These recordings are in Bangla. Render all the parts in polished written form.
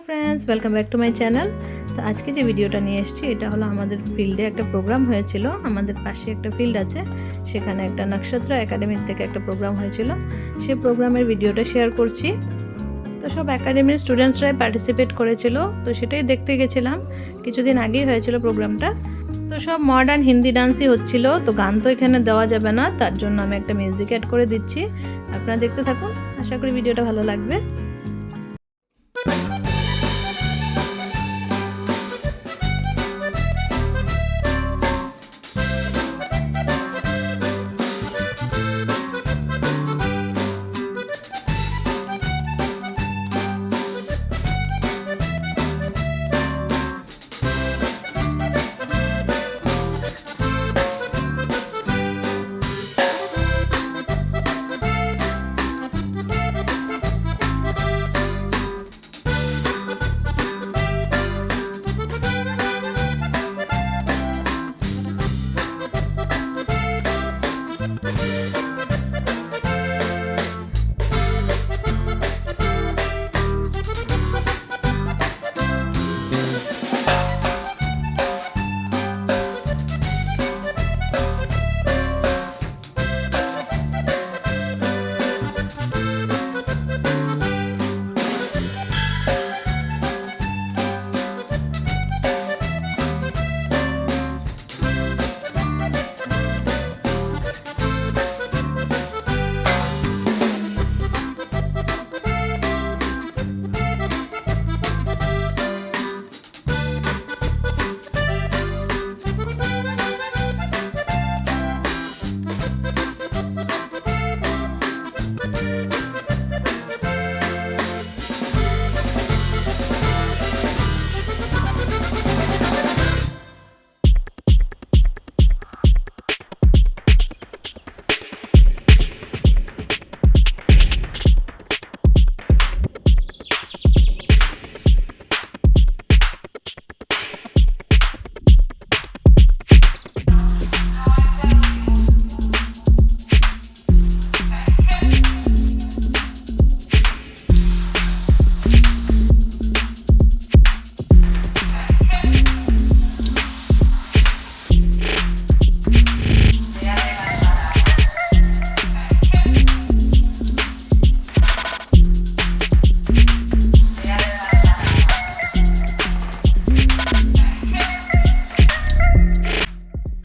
Friends welcome back to my channel. तो आज के जो भिडियोटा নিয়ে এসেছি এটা হলো আমাদের ফিল্ডে একটা প্রোগ্রাম হয়েছিল। আমাদের পাশে একটা ফিল্ড আছে, সেখানে একটা নক্ষত্র একাডেমি থেকে একটা প্রোগ্রাম হয়েছিল। সেই প্রোগ্রামের ভিডিওটা শেয়ার করছি। তো সব একাডেমির স্টুডেন্টসরাই পার্টিসিপেট করেছিল, তো সেটাই দেখতে গেছিলাম। কিছুদিন আগেই হয়েছিল প্রোগ্রামটা। তো সব মডার্ন হিন্দি ডান্সই হচ্ছিল। তো গান তো এখানে দেওয়া যাবে না, তার জন্য আমি একটা মিউজিক অ্যাড করে দিচ্ছি। আপনারা দেখতে থাকুন, আশা করি ভিডিওটা ভালো লাগবে।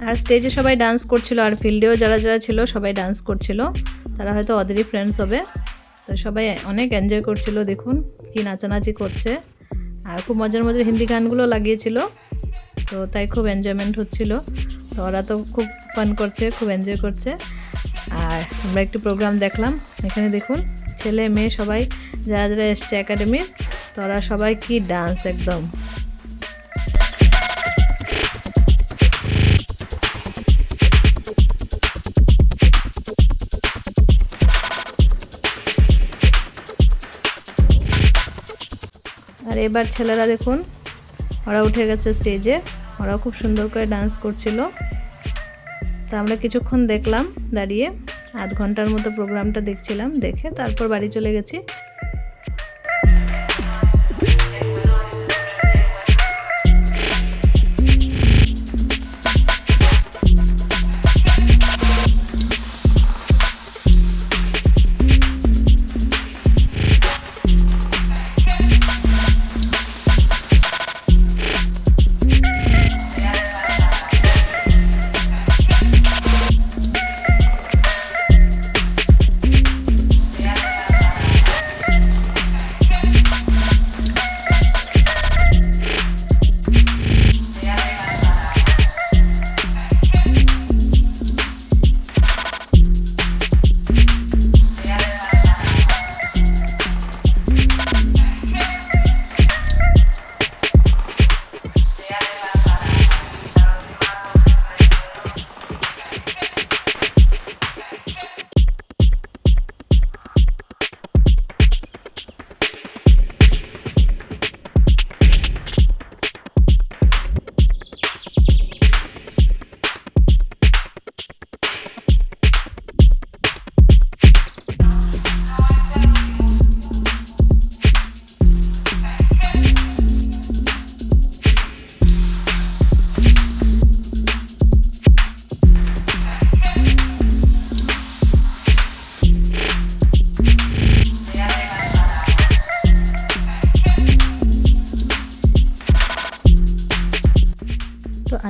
আর স্টেজে সবাই ডান্স করছিল, আর ফিল্ডেও যারা যারা ছিল সবাই ডান্স করছিল। তারা হয়তো ওদেরই ফ্রেন্ডস হবে। তো সবাই অনেক এনজয় করছিল, দেখুন কি নাচানাচি করছে। আর খুব মজার মজার হিন্দি গানগুলো লাগিয়েছিল, তো তাই খুব এনজয়মেন্ট হচ্ছিল। তো ওরা তো খুব ফান করছে, খুব এনজয় করছে। আর আমরা একটু প্রোগ্রাম দেখলাম। এখানে দেখুন ছেলে মেয়ে সবাই যারা যারা এসছে একাডেমির, তো ওরা সবাই কি ডান্স একদম। আর এবার ছেলেরা দেখুন, ওরা উঠে গেছে স্টেজে, ওরা খুব সুন্দর করে ডান্স করছিল। তো আমরা কিছুক্ষণ দেখলাম দাঁড়িয়ে, আধ ঘন্টার মতো প্রোগ্রামটা দেখছিলাম। দেখে তারপর বাড়ি চলে গেছি।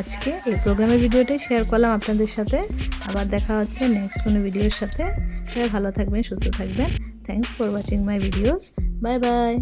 আজকে এই প্রোগ্রামের ভিডিওটাই শেয়ার করলাম আপনাদের সাথে। আবার দেখা হচ্ছে নেক্সট কোনো ভিডিওর সাথে। সবাই ভালো থাকবেন, সুস্থ থাকবেন। Thanks for watching my videos. Bye bye.